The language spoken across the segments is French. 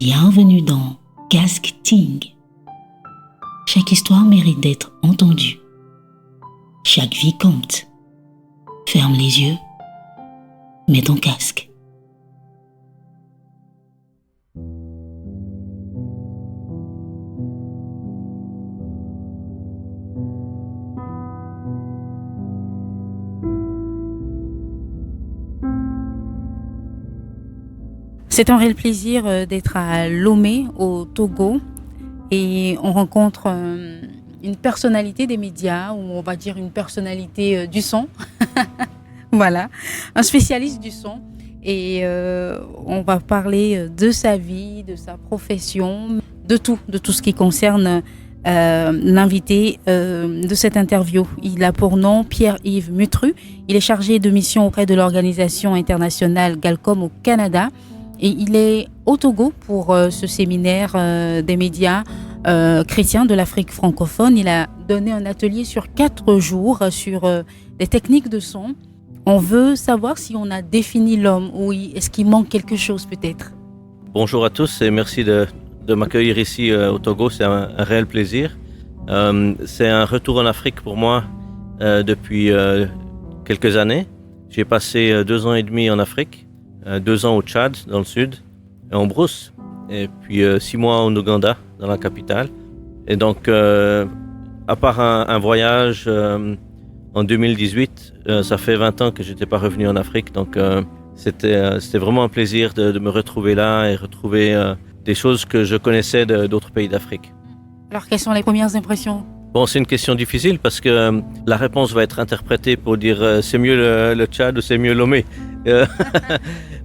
Bienvenue dans Casque Ting. Chaque histoire mérite d'être entendue. Chaque vie compte. Ferme les yeux. Mets ton casque. C'est un réel plaisir d'être à Lomé, au Togo, et on rencontre une personnalité des médias, ou on va dire une personnalité du son, voilà, un spécialiste du son, et on va parler de sa vie, de sa profession, de tout ce qui concerne l'invité de cette interview. Il a pour nom Pierre-Yves Mutru, il est chargé de mission auprès de l'organisation internationale Galcom au Canada. Et il est au Togo pour ce séminaire des médias chrétiens de l'Afrique francophone. Il a donné un atelier sur 4 jours sur les techniques de son. On veut savoir si on a défini l'homme ou est-ce qu'il manque quelque chose peut-être. Bonjour à tous et merci de m'accueillir ici au Togo. C'est un réel plaisir. C'est un retour en Afrique pour moi depuis quelques années. J'ai passé 2 ans et demi en Afrique. 2 ans au Tchad, dans le sud, et en brousse, et puis 6 mois en Ouganda, dans la capitale. Et donc, à part un voyage en 2018, ça fait 20 ans que je n'étais pas revenu en Afrique, donc c'était vraiment un plaisir de me retrouver là et retrouver des choses que je connaissais d'autres pays d'Afrique. Alors, quelles sont les premières impressions ? Bon, c'est une question difficile parce que la réponse va être interprétée pour dire c'est mieux le Tchad ou c'est mieux Lomé.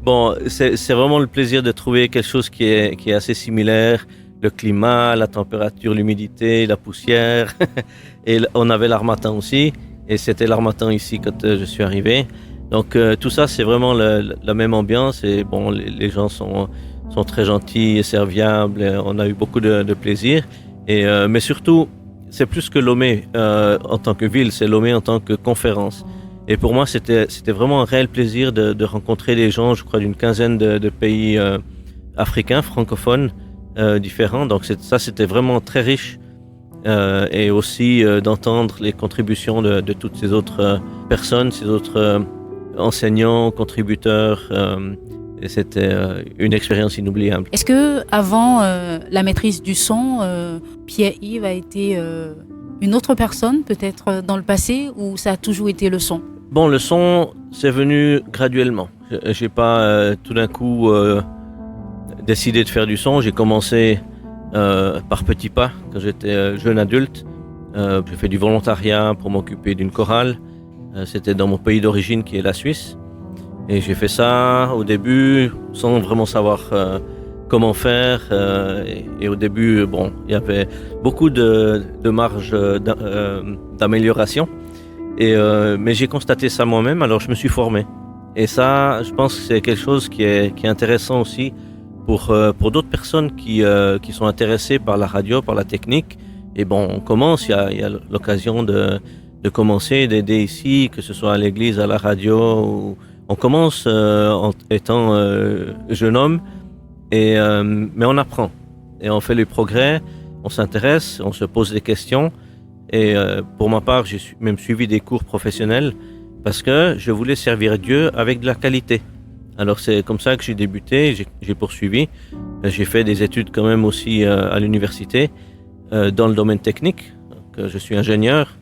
Bon, c'est vraiment le plaisir de trouver quelque chose qui est assez similaire. Le climat, la température, l'humidité, la poussière. Et on avait l'harmattan aussi. Et c'était l'harmattan ici quand je suis arrivé. Donc tout ça, c'est vraiment la même ambiance. Et bon, les gens sont très gentils et serviables. Et on a eu beaucoup de plaisir. Mais surtout, c'est plus que Lomé en tant que ville, c'est Lomé en tant que conférence. Et pour moi, c'était vraiment un réel plaisir de rencontrer des gens, je crois, d'une quinzaine de pays africains, francophones, différents. Donc ça, c'était vraiment très riche. Et aussi d'entendre les contributions de toutes ces autres personnes, ces autres enseignants, contributeurs. Et c'était une expérience inoubliable. Est-ce que avant la maîtrise du son, Pierre-Yves a été une autre personne, peut-être dans le passé, ou ça a toujours été le son ? Bon, le son, c'est venu graduellement. J'ai pas tout d'un coup décidé de faire du son. J'ai commencé par petits pas quand j'étais jeune adulte. J'ai fait du volontariat pour m'occuper d'une chorale. C'était dans mon pays d'origine qui est la Suisse. Et j'ai fait ça au début sans vraiment savoir comment faire. Et au début, bon, il y avait beaucoup de marge d'amélioration. Mais j'ai constaté ça moi-même, alors je me suis formé. Et ça, je pense que c'est quelque chose qui est intéressant aussi pour d'autres personnes qui sont intéressées par la radio, par la technique. Et bon, on commence, il y a l'occasion de commencer, d'aider ici, que ce soit à l'église, à la radio. On commence en étant jeune homme, mais on apprend. Et on fait les progrès, on s'intéresse, on se pose des questions. Et pour ma part, j'ai même suivi des cours professionnels parce que je voulais servir Dieu avec de la qualité. Alors c'est comme ça que j'ai débuté, j'ai poursuivi. J'ai fait des études quand même aussi à l'université dans le domaine technique. Donc, je suis ingénieur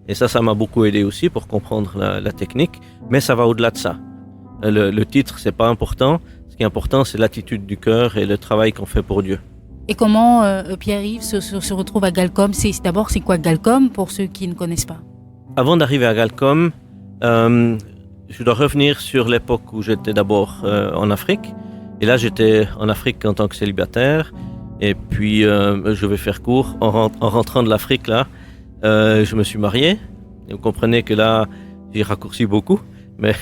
et ça m'a beaucoup aidé aussi pour comprendre la technique. Mais ça va au-delà de ça. Le titre, c'est pas important. Ce qui est important, c'est l'attitude du cœur et le travail qu'on fait pour Dieu. Et comment Pierre-Yves se retrouve à Galcom ? D'abord, c'est quoi Galcom pour ceux qui ne connaissent pas ? Avant d'arriver à Galcom, je dois revenir sur l'époque où j'étais d'abord en Afrique. Et là, j'étais en Afrique en tant que célibataire. Et puis, je vais faire court. En rentrant de l'Afrique, là, je me suis marié. Et vous comprenez que là, j'ai raccourci beaucoup. Mais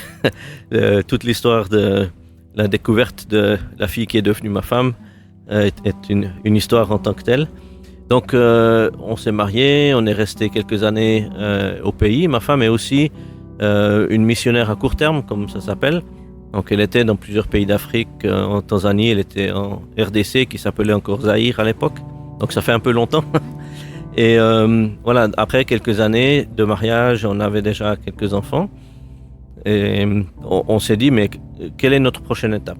toute l'histoire de la découverte de la fille qui est devenue ma femme est une histoire en tant que telle. Donc, on s'est mariés, on est resté quelques années au pays. Ma femme est aussi une missionnaire à court terme, comme ça s'appelle. Donc elle était dans plusieurs pays d'Afrique, en Tanzanie, elle était en RDC qui s'appelait encore Zaïre à l'époque. Donc ça fait un peu longtemps. Et voilà, après quelques années de mariage, on avait déjà quelques enfants. Et on s'est dit, mais quelle est notre prochaine étape?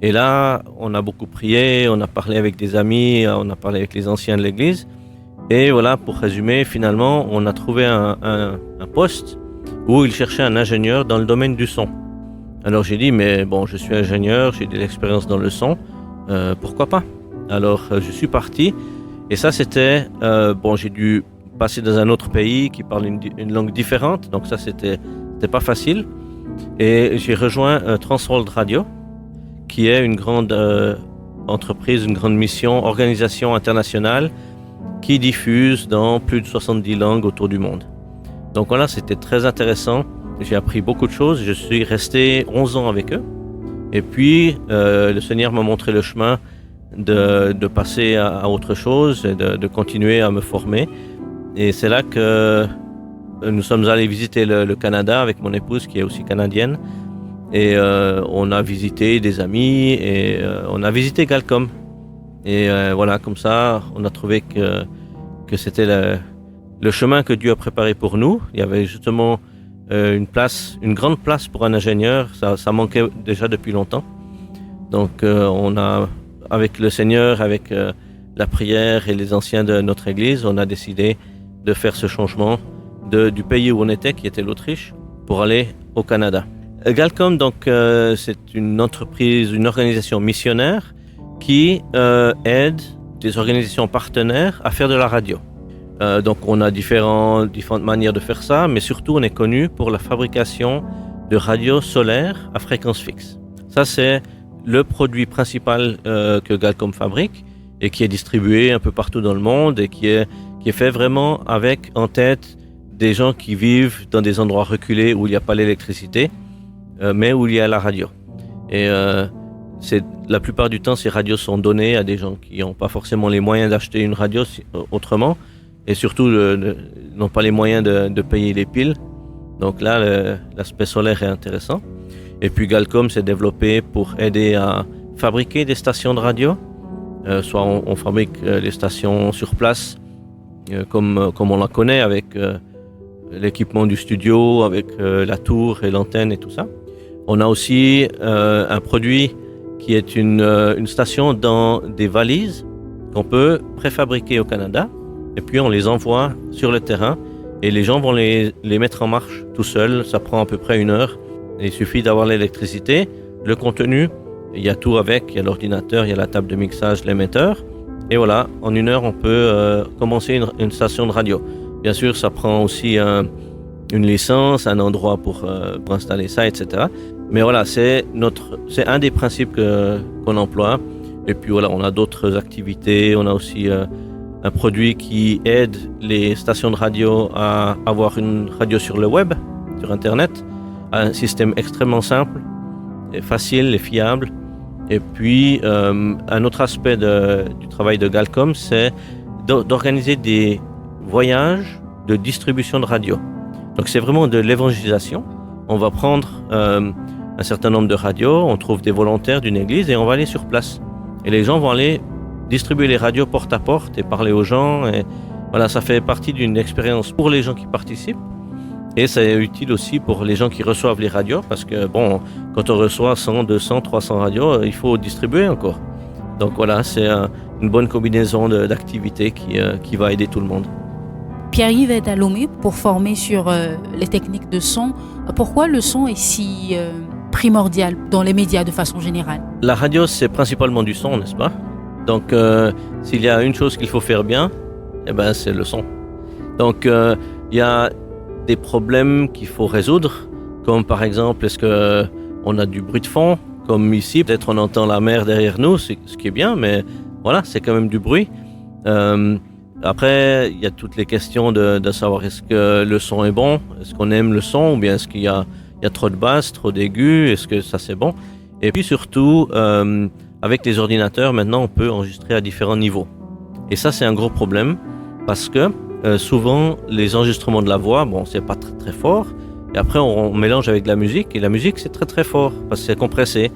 Et là, on a beaucoup prié, on a parlé avec des amis, on a parlé avec les anciens de l'église. Et voilà, pour résumer, finalement, on a trouvé un poste où il cherchait un ingénieur dans le domaine du son. Alors j'ai dit, mais bon, je suis ingénieur, j'ai de l'expérience dans le son, pourquoi pas? Alors je suis parti, et ça c'était, bon, j'ai dû passer dans un autre pays qui parle une langue différente, donc ça c'était pas facile. Et j'ai rejoint Transworld Radio, qui est une grande entreprise, une grande mission, organisation internationale qui diffuse dans plus de 70 langues autour du monde. Donc voilà, c'était très intéressant. J'ai appris beaucoup de choses. Je suis resté 11 ans avec eux. Et puis, le Seigneur m'a montré le chemin de passer à autre chose et de continuer à me former. Et c'est là que nous sommes allés visiter le Canada avec mon épouse qui est aussi canadienne. Et on a visité des amis et on a visité Galcom. Et voilà, comme ça, on a trouvé que c'était le chemin que Dieu a préparé pour nous. Il y avait justement une grande place pour un ingénieur. Ça manquait déjà depuis longtemps. Donc on a, avec le Seigneur, avec la prière et les anciens de notre église, on a décidé de faire ce changement du pays où on était, qui était l'Autriche, pour aller au Canada. Galcom, donc, c'est une entreprise, une organisation missionnaire qui aide des organisations partenaires à faire de la radio. Donc on a différentes manières de faire ça, mais surtout on est connu pour la fabrication de radios solaires à fréquence fixe. Ça c'est le produit principal que Galcom fabrique et qui est distribué un peu partout dans le monde et qui est fait vraiment avec en tête des gens qui vivent dans des endroits reculés où il n'y a pas l'électricité, mais où il y a la radio. Et la plupart du temps, ces radios sont données à des gens qui n'ont pas forcément les moyens d'acheter une radio autrement, et surtout n'ont pas les moyens de payer les piles. Donc là, l'aspect solaire est intéressant. Et puis Galcom s'est développé pour aider à fabriquer des stations de radio. Soit on fabrique les stations sur place, comme on la connaît, avec l'équipement du studio, avec la tour et l'antenne et tout ça. On a aussi un produit qui est une station dans des valises qu'on peut préfabriquer au Canada. Et puis on les envoie sur le terrain et les gens vont les mettre en marche tout seuls. Ça prend à peu près 1 heure. Il suffit d'avoir l'électricité, le contenu, il y a tout avec, il y a l'ordinateur, il y a la table de mixage, l'émetteur. Et voilà, en 1 heure, on peut commencer une station de radio. Bien sûr, ça prend aussi une licence, un endroit pour installer ça, etc. Mais voilà, c'est un des principes qu'on emploie. Et puis voilà, on a d'autres activités. On a aussi un produit qui aide les stations de radio à avoir une radio sur le web, sur Internet. Un système extrêmement simple, et facile et fiable. Et puis, un autre aspect du travail de Galcom, c'est d'organiser des voyages de distribution de radio. Donc, c'est vraiment de l'évangélisation. On va prendre un certain nombre de radios, on trouve des volontaires d'une église et on va aller sur place. Et les gens vont aller distribuer les radios porte à porte et parler aux gens. Et voilà, ça fait partie d'une expérience pour les gens qui participent. Et c'est utile aussi pour les gens qui reçoivent les radios parce que, bon, quand on reçoit 100, 200, 300 radios, il faut distribuer encore. Donc voilà, c'est une bonne combinaison d'activités qui va aider tout le monde. Pierre-Yves est à Lomé pour former sur les techniques de son. Pourquoi le son est si primordial dans les médias de façon générale? La radio, c'est principalement du son, n'est-ce pas? Donc, s'il y a une chose qu'il faut faire bien, eh ben, c'est le son. Donc, il y a des problèmes qu'il faut résoudre, comme par exemple, est-ce qu'on a du bruit de fond, comme ici, peut-être on entend la mer derrière nous, ce qui est bien, mais voilà, c'est quand même du bruit. Après, il y a toutes les questions de savoir est-ce que le son est bon, est-ce qu'on aime le son, ou bien est-ce qu'il y a trop de basses, trop d'aigus, est-ce que ça c'est bon. Et puis surtout, avec les ordinateurs, maintenant on peut enregistrer à différents niveaux. Et ça c'est un gros problème, parce que souvent les enregistrements de la voix, bon c'est pas très, très fort, Et après, on mélange avec de la musique. Et la musique, c'est très très fort parce que c'est compressé.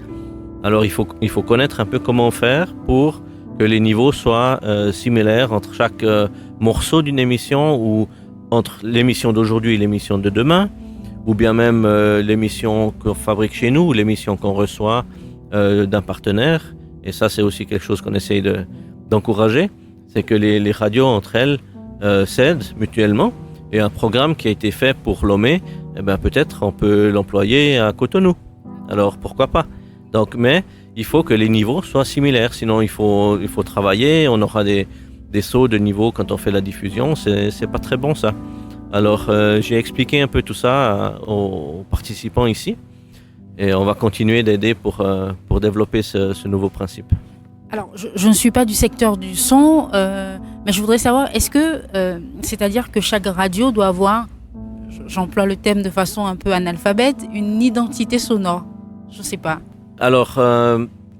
Alors, il faut connaître un peu comment faire pour que les niveaux soient similaires entre chaque morceau d'une émission ou entre l'émission d'aujourd'hui et l'émission de demain, ou bien même l'émission qu'on fabrique chez nous ou l'émission qu'on reçoit d'un partenaire. Et ça, c'est aussi quelque chose qu'on essaye d'encourager. C'est que les radios entre elles s'aident mutuellement. Et un programme qui a été fait pour Lomé, eh ben, peut-être on peut l'employer à Cotonou. Alors, pourquoi pas? Donc, mais il faut que les niveaux soient similaires, sinon il faut travailler, on aura des sauts de niveau quand on fait la diffusion, c'est pas très bon ça. Alors j'ai expliqué un peu tout ça aux participants ici et on va continuer d'aider pour développer ce nouveau principe. Alors, je ne suis pas du secteur du son, mais je voudrais savoir, est-ce que, c'est-à-dire que chaque radio doit avoir, j'emploie le thème de façon un peu analphabète, une identité sonore? Je ne sais pas. Alors,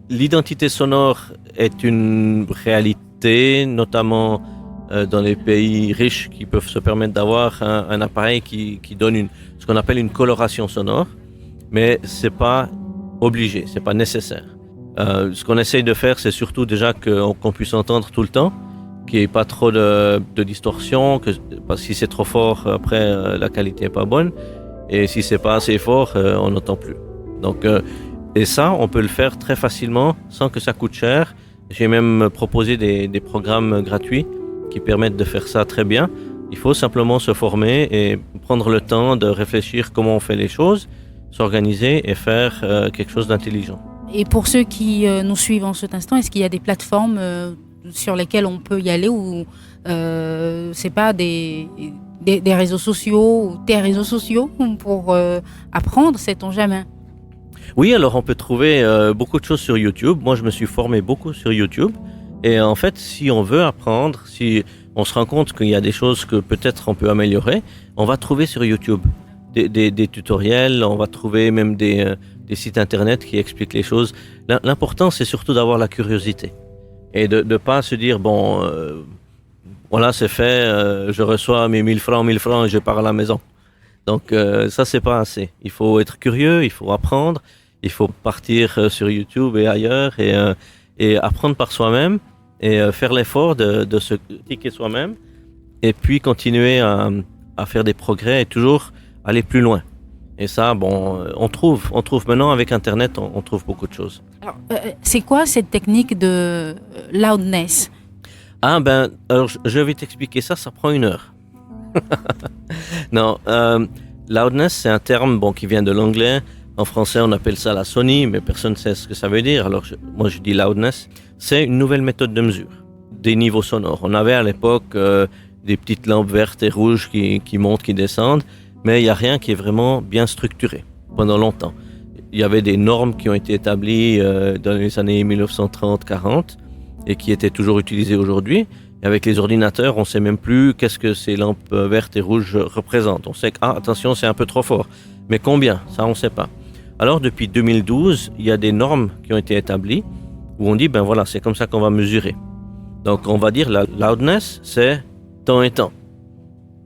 l'identité sonore est une réalité, notamment dans les pays riches qui peuvent se permettre d'avoir un appareil qui donne ce qu'on appelle une coloration sonore, mais c'est pas obligé, c'est pas nécessaire. Ce qu'on essaye de faire, c'est surtout déjà qu'on puisse entendre tout le temps, qu'il n'y ait pas trop de distorsion, parce que si c'est trop fort, après la qualité n'est pas bonne, et si c'est pas assez fort, on n'entend plus. Donc et ça, on peut le faire très facilement sans que ça coûte cher. J'ai même proposé des programmes gratuits qui permettent de faire ça très bien. Il faut simplement se former et prendre le temps de réfléchir comment on fait les choses, s'organiser et faire quelque chose d'intelligent. Et pour ceux qui nous suivent en cet instant, est-ce qu'il y a des plateformes sur lesquelles on peut y aller ou c'est pas des réseaux sociaux ou des réseaux sociaux pour apprendre, sait-on jamais? Oui, alors on peut trouver beaucoup de choses sur YouTube. Moi, je me suis formé beaucoup sur YouTube. Et en fait, si on veut apprendre, si on se rend compte qu'il y a des choses que peut-être on peut améliorer, on va trouver sur YouTube des tutoriels, on va trouver même des sites internet qui expliquent les choses. L'important, c'est surtout d'avoir la curiosité et de ne pas se dire, bon, voilà, c'est fait, je reçois mes 1000 francs et je pars à la maison. Donc ça, c'est pas assez. Il faut être curieux, il faut apprendre, il faut partir sur YouTube et ailleurs et apprendre par soi-même et faire l'effort de se critiquer soi-même et puis continuer à faire des progrès et toujours aller plus loin. Et ça, bon, on trouve maintenant avec Internet, on trouve beaucoup de choses. Alors, c'est quoi cette technique de loudness? Ah ben, alors je vais t'expliquer ça prend 1 heure. Non, loudness, c'est un terme qui vient de l'anglais. En français, on appelle ça la sonie, mais personne ne sait ce que ça veut dire. Alors, moi, je dis loudness. C'est une nouvelle méthode de mesure des niveaux sonores. On avait à l'époque des petites lampes vertes et rouges qui montent, qui descendent, mais il n'y a rien qui est vraiment bien structuré pendant longtemps. Il y avait des normes qui ont été établies dans les années 1930-40 et qui étaient toujours utilisées aujourd'hui. Et avec les ordinateurs, on ne sait même plus qu'est-ce que ces lampes vertes et rouges représentent. On sait que, attention, c'est un peu trop fort. Mais combien? Ça, on ne sait pas. Alors, depuis 2012, il y a des normes qui ont été établies où on dit, ben voilà, c'est comme ça qu'on va mesurer. Donc, on va dire la loudness, c'est temps et temps.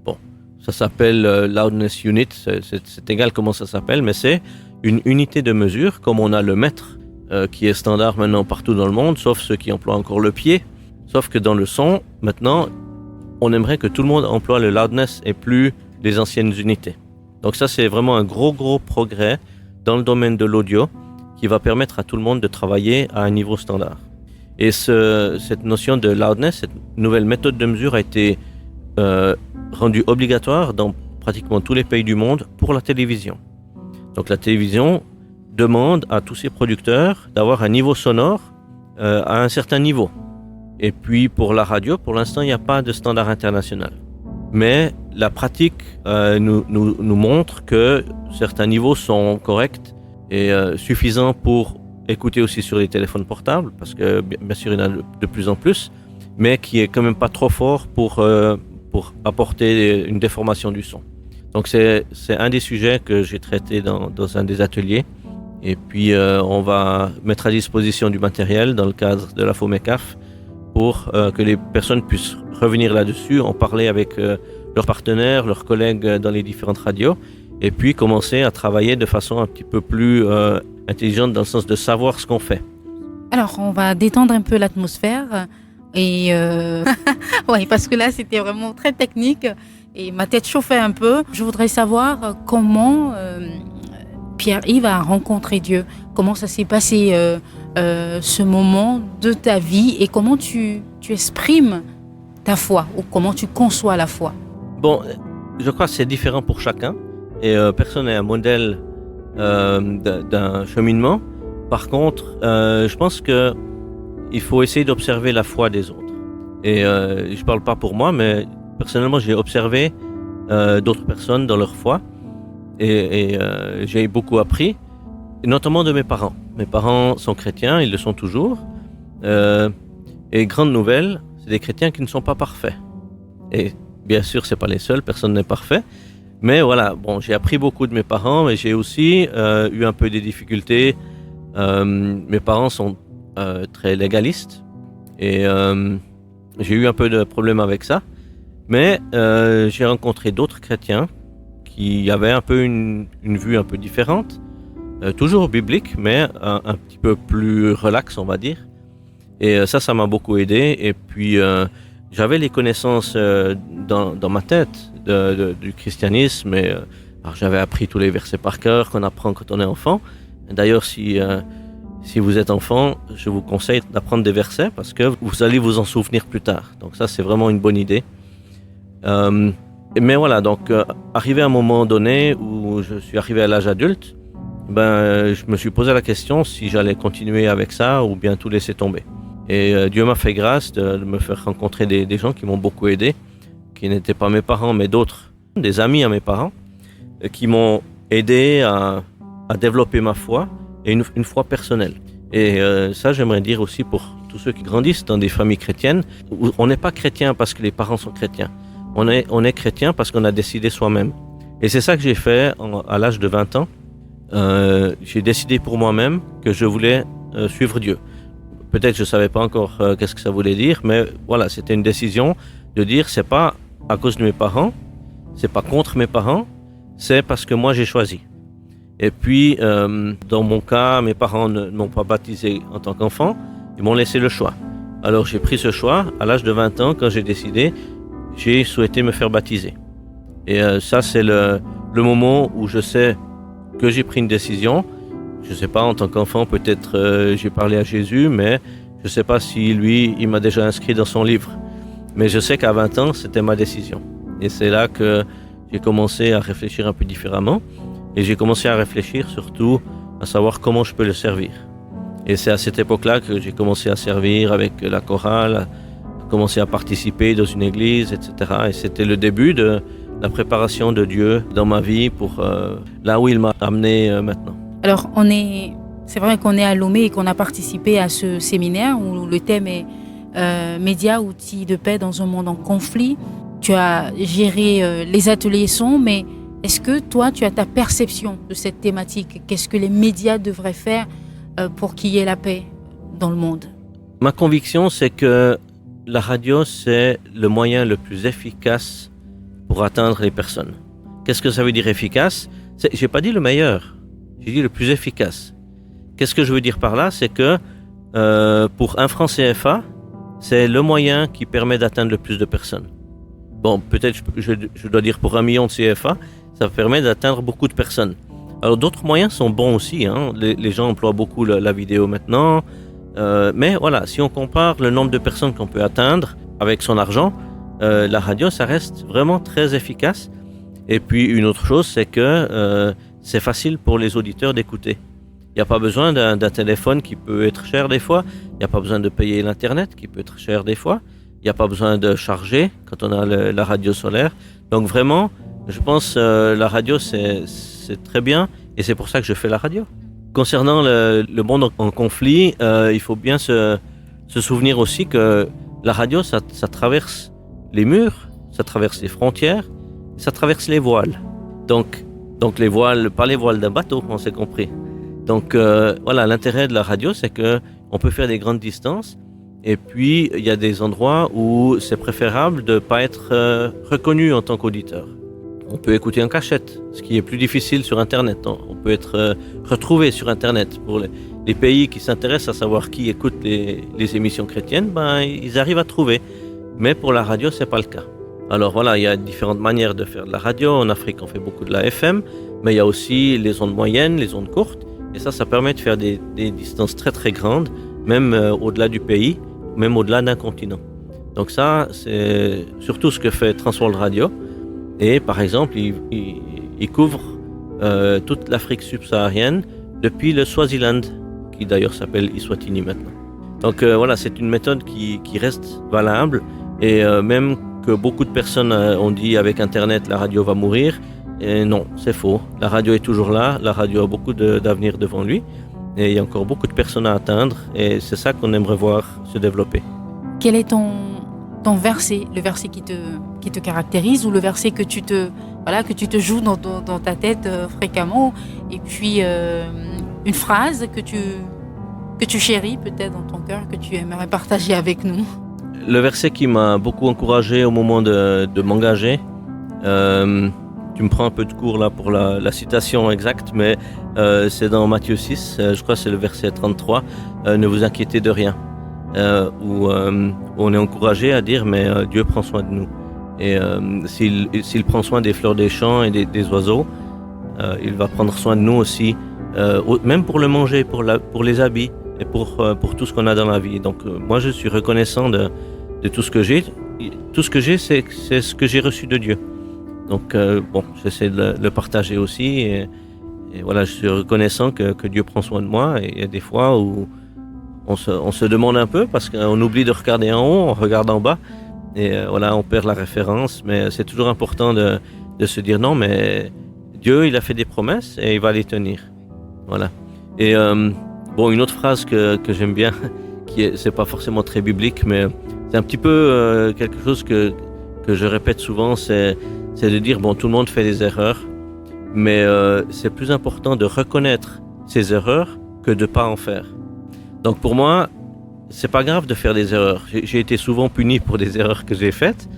Bon, ça s'appelle loudness unit, c'est égal comment ça s'appelle, mais c'est une unité de mesure, comme on a le mètre, qui est standard maintenant partout dans le monde, sauf ceux qui emploient encore le pied. Sauf que dans le son, maintenant, on aimerait que tout le monde emploie le loudness et plus les anciennes unités. Donc ça, c'est vraiment un gros progrès dans le domaine de l'audio qui va permettre à tout le monde de travailler à un niveau standard. Et cette notion de loudness, cette nouvelle méthode de mesure a été rendue obligatoire dans pratiquement tous les pays du monde pour la télévision. Donc la télévision demande à tous ses producteurs d'avoir un niveau sonore à un certain niveau. Et puis pour la radio, pour l'instant, il n'y a pas de standard international. Mais la pratique nous montre que certains niveaux sont corrects et suffisants pour écouter aussi sur les téléphones portables, parce que bien sûr il y en a de plus en plus, mais qui est quand même pas trop fort pour apporter une déformation du son. Donc c'est un des sujets que j'ai traité dans un des ateliers. Et puis on va mettre à disposition du matériel dans le cadre de la FOMECAF pour que les personnes puissent revenir là-dessus, en parler avec leurs partenaires, leurs collègues dans les différentes radios, et puis commencer à travailler de façon un petit peu plus intelligente dans le sens de savoir ce qu'on fait. Alors, on va détendre un peu l'atmosphère. Et oui, parce que là, c'était vraiment très technique et ma tête chauffait un peu. Je voudrais savoir comment Pierre-Yves a rencontré Dieu. Comment ça s'est passé ce moment de ta vie et comment tu exprimes ta foi ou comment tu conçois la foi. Bon, je crois que c'est différent pour chacun et personne n'est un modèle d'un cheminement. Par contre, je pense que il faut essayer d'observer la foi des autres. Et je parle pas pour moi, mais personnellement, j'ai observé d'autres personnes dans leur foi et j'ai beaucoup appris, et notamment de mes parents. Mes parents sont chrétiens, ils le sont toujours. Et grande nouvelle, c'est des chrétiens qui ne sont pas parfaits. Et bien sûr, c'est pas les seuls, personne n'est parfait. Mais voilà, bon, j'ai appris beaucoup de mes parents, mais j'ai aussi eu un peu des difficultés. Mes parents sont très légalistes et j'ai eu un peu de problème avec ça, mais j'ai rencontré d'autres chrétiens qui avaient un peu une vue un peu différente, toujours biblique, mais un petit peu plus relax, on va dire, et ça m'a beaucoup aidé. Et puis j'avais les connaissances dans ma tête du christianisme, et alors j'avais appris tous les versets par cœur qu'on apprend quand on est enfant. D'ailleurs, si vous êtes enfant, je vous conseille d'apprendre des versets parce que vous allez vous en souvenir plus tard. Donc ça, c'est vraiment une bonne idée. Mais voilà, donc arrivé à un moment donné où je suis arrivé à l'âge adulte, je me suis posé la question si j'allais continuer avec ça ou bien tout laisser tomber. Et Dieu m'a fait grâce de me faire rencontrer des gens qui m'ont beaucoup aidé, qui n'étaient pas mes parents mais d'autres, des amis à mes parents, qui m'ont aidé à développer ma foi et une foi personnelle. Et ça, j'aimerais dire aussi pour tous ceux qui grandissent dans des familles chrétiennes, où on n'est pas chrétien parce que les parents sont chrétiens. On est chrétien parce qu'on a décidé soi-même. Et c'est ça que j'ai fait à l'âge de 20 ans. J'ai décidé pour moi-même que je voulais suivre Dieu. Peut-être je ne savais pas encore qu'est-ce que ça voulait dire, mais voilà, c'était une décision de dire c'est pas à cause de mes parents, c'est pas contre mes parents, c'est parce que moi j'ai choisi. Et puis, dans mon cas, mes parents ne m'ont pas baptisé en tant qu'enfant, ils m'ont laissé le choix. Alors j'ai pris ce choix, à l'âge de 20 ans, quand j'ai décidé, j'ai souhaité me faire baptiser. Et ça, c'est le moment où je sais que j'ai pris une décision. Je ne sais pas, en tant qu'enfant, peut-être j'ai parlé à Jésus, mais je ne sais pas si lui, il m'a déjà inscrit dans son livre. Mais je sais qu'à 20 ans, c'était ma décision. Et c'est là que j'ai commencé à réfléchir un peu différemment. Et j'ai commencé à réfléchir surtout à savoir comment je peux le servir. Et c'est à cette époque-là que j'ai commencé à servir avec la chorale, à commencer à participer dans une église, etc. Et c'était le début de la préparation de Dieu dans ma vie pour là où il m'a amené maintenant. Alors, c'est vrai qu'on est à Lomé et qu'on a participé à ce séminaire où le thème est médias, outils de paix dans un monde en conflit. Tu as géré les ateliers son, mais est-ce que toi, tu as ta perception de cette thématique? Qu'est-ce que les médias devraient faire pour qu'il y ait la paix dans le monde? Ma conviction, c'est que la radio, c'est le moyen le plus efficace pour atteindre les personnes. Qu'est-ce que ça veut dire efficace? J'ai pas dit le meilleur, j'ai dit le plus efficace. Qu'est-ce que je veux dire par là? C'est que pour un franc CFA, c'est le moyen qui permet d'atteindre le plus de personnes. Bon, peut-être je dois dire pour 1 million de CFA, ça permet d'atteindre beaucoup de personnes. Alors d'autres moyens sont bons aussi, hein. Les gens emploient beaucoup la vidéo maintenant, mais voilà, si on compare le nombre de personnes qu'on peut atteindre avec son argent, la radio, ça reste vraiment très efficace. Et puis une autre chose, c'est que c'est facile pour les auditeurs d'écouter. Il n'y a pas besoin d'un téléphone qui peut être cher des fois, il n'y a pas besoin de payer l'Internet qui peut être cher des fois, il n'y a pas besoin de charger quand on a la radio solaire. Donc vraiment, je pense la radio, c'est très bien et c'est pour ça que je fais la radio. Concernant le monde en conflit, il faut bien se souvenir aussi que la radio, ça traverse les murs, ça traverse les frontières, ça traverse les voiles. Donc les voiles, pas les voiles d'un bateau, on s'est compris. Donc voilà, l'intérêt de la radio, c'est qu'on peut faire des grandes distances et puis il y a des endroits où c'est préférable de ne pas être reconnu en tant qu'auditeur. On peut écouter en cachette, ce qui est plus difficile sur Internet. On peut être retrouvé sur Internet. Pour les pays qui s'intéressent à savoir qui écoute les émissions chrétiennes, ils arrivent à trouver. Mais pour la radio, c'est pas le cas. Alors voilà, il y a différentes manières de faire de la radio. En Afrique, on fait beaucoup de la FM, mais il y a aussi les ondes moyennes, les ondes courtes. Et ça permet de faire des distances très très grandes, même au-delà du pays, même au-delà d'un continent. Donc ça, c'est surtout ce que fait Transworld Radio. Et par exemple, il couvre toute l'Afrique subsaharienne depuis le Swaziland, qui d'ailleurs s'appelle Eswatini maintenant. Donc voilà, c'est une méthode qui reste valable. Et même que beaucoup de personnes ont dit avec Internet, la radio va mourir. Et non, c'est faux. La radio est toujours là. La radio a beaucoup d'avenir devant lui. Et il y a encore beaucoup de personnes à atteindre. Et c'est ça qu'on aimerait voir se développer. Quel est ton verset, le verset qui te caractérise ou le verset que tu te joues dans ta tête fréquemment, et puis une phrase que tu chéris peut-être dans ton cœur, que tu aimerais partager avec nous? Le verset qui m'a beaucoup encouragé au moment de m'engager, tu me prends un peu de cours là pour la citation exacte, mais c'est dans Matthieu 6, je crois que c'est le verset 33, ne vous inquiétez de rien. Où on est encouragé à dire mais Dieu prend soin de nous, et s'il prend soin des fleurs des champs et des oiseaux, il va prendre soin de nous aussi, même pour le manger, pour les habits et pour tout ce qu'on a dans la vie. Donc moi je suis reconnaissant de tout ce que j'ai. Tout ce que j'ai, c'est ce que j'ai reçu de Dieu. Donc j'essaie de le partager aussi, et voilà, je suis reconnaissant que Dieu prend soin de moi. Et il y a des fois où on se demande un peu parce qu'on oublie de regarder en haut, on regarde en bas, et voilà, on perd la référence. Mais c'est toujours important de se dire non, mais Dieu, il a fait des promesses et il va les tenir. Voilà. Et une autre phrase que j'aime bien, c'est pas forcément très biblique, mais c'est un petit peu quelque chose que je répète souvent, c'est de dire tout le monde fait des erreurs, mais c'est plus important de reconnaître ses erreurs que de pas en faire. Donc pour moi, c'est pas grave de faire des erreurs. J'ai été souvent puni pour des erreurs que j'ai faites,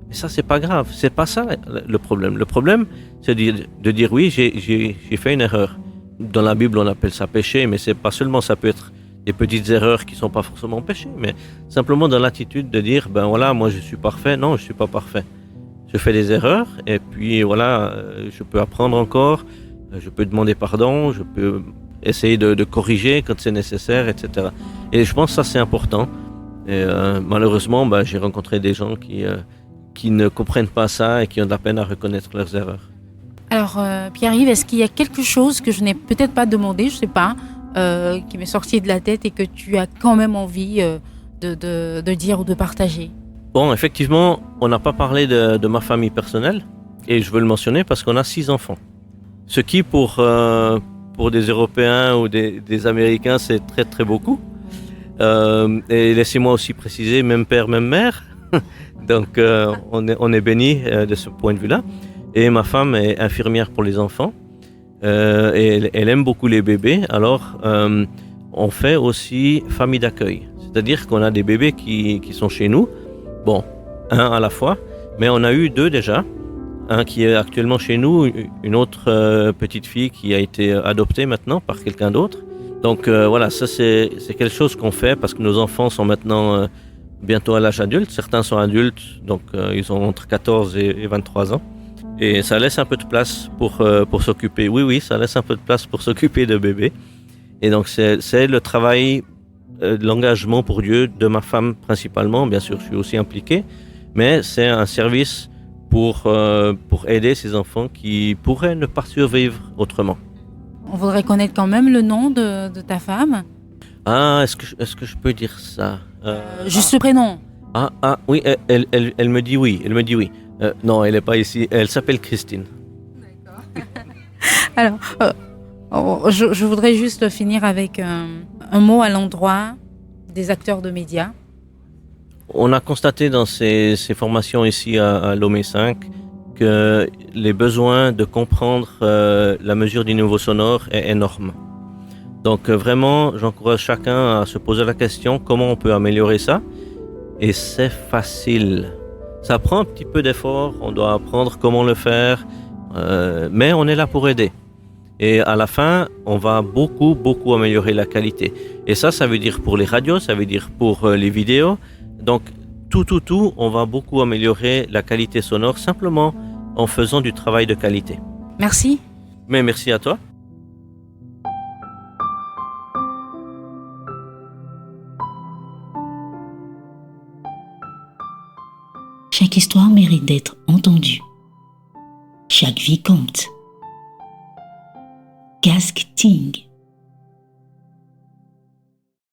mais ça c'est pas grave. C'est pas ça le problème. Le problème, c'est de dire oui, j'ai fait une erreur. Dans la Bible, on appelle ça péché, mais c'est pas seulement, ça peut être des petites erreurs qui sont pas forcément péchés, mais simplement dans l'attitude de dire voilà, moi je suis parfait. Non, je suis pas parfait. Je fais des erreurs, et puis voilà, je peux apprendre encore, je peux demander pardon, je peux essayer de corriger quand c'est nécessaire, etc. Et je pense que ça c'est important. Et malheureusement, j'ai rencontré des gens qui ne comprennent pas ça et qui ont de la peine à reconnaître leurs erreurs. Alors Pierre-Yves, est-ce qu'il y a quelque chose que je n'ai peut-être pas demandé, je sais pas, qui m'est sorti de la tête et que tu as quand même envie de dire ou de partager? Bon, effectivement, on n'a pas parlé de ma famille personnelle, et je veux le mentionner parce qu'on a 6 enfants. Ce qui, pour des Européens ou des Américains, c'est très très beaucoup. Et laissez-moi aussi préciser, même père, même mère. Donc on est béni de ce point de vue-là. Et ma femme est infirmière pour les enfants. Et elle aime beaucoup les bébés. Alors on fait aussi famille d'accueil. C'est-à-dire qu'on a des bébés qui sont chez nous. Bon, un à la fois, mais on a eu 2 déjà. Un qui est actuellement chez nous, une autre petite fille qui a été adoptée maintenant par quelqu'un d'autre. Donc voilà, ça c'est quelque chose qu'on fait parce que nos enfants sont maintenant bientôt à l'âge adulte. Certains sont adultes, donc ils ont entre 14 et 23 ans. Et ça laisse un peu de place pour s'occuper. Oui, ça laisse un peu de place pour s'occuper de bébés. Et donc c'est le travail, l'engagement pour Dieu de ma femme principalement. Bien sûr, je suis aussi impliqué, mais c'est un service pour aider ces enfants qui pourraient ne pas survivre autrement. On voudrait connaître quand même le nom de ta femme. Ah, est-ce que je peux dire ça? Juste le prénom. Oui, elle me dit oui. Non, elle n'est pas ici. Elle s'appelle Christine. D'accord. Alors, je voudrais juste finir avec un mot à l'endroit des acteurs de médias. On a constaté dans ces formations ici à Lomé 5 que les besoins de comprendre la mesure du niveau sonore est énorme. Donc vraiment, j'encourage chacun à se poser la question comment on peut améliorer ça. Et c'est facile. Ça prend un petit peu d'effort, on doit apprendre comment le faire, mais on est là pour aider. Et à la fin, on va beaucoup améliorer la qualité. Et ça veut dire pour les radios, ça veut dire pour les vidéos. Donc, tout, on va beaucoup améliorer la qualité sonore simplement en faisant du travail de qualité. Merci. Mais merci à toi. Chaque histoire mérite d'être entendue. Chaque vie compte. Casque Ting.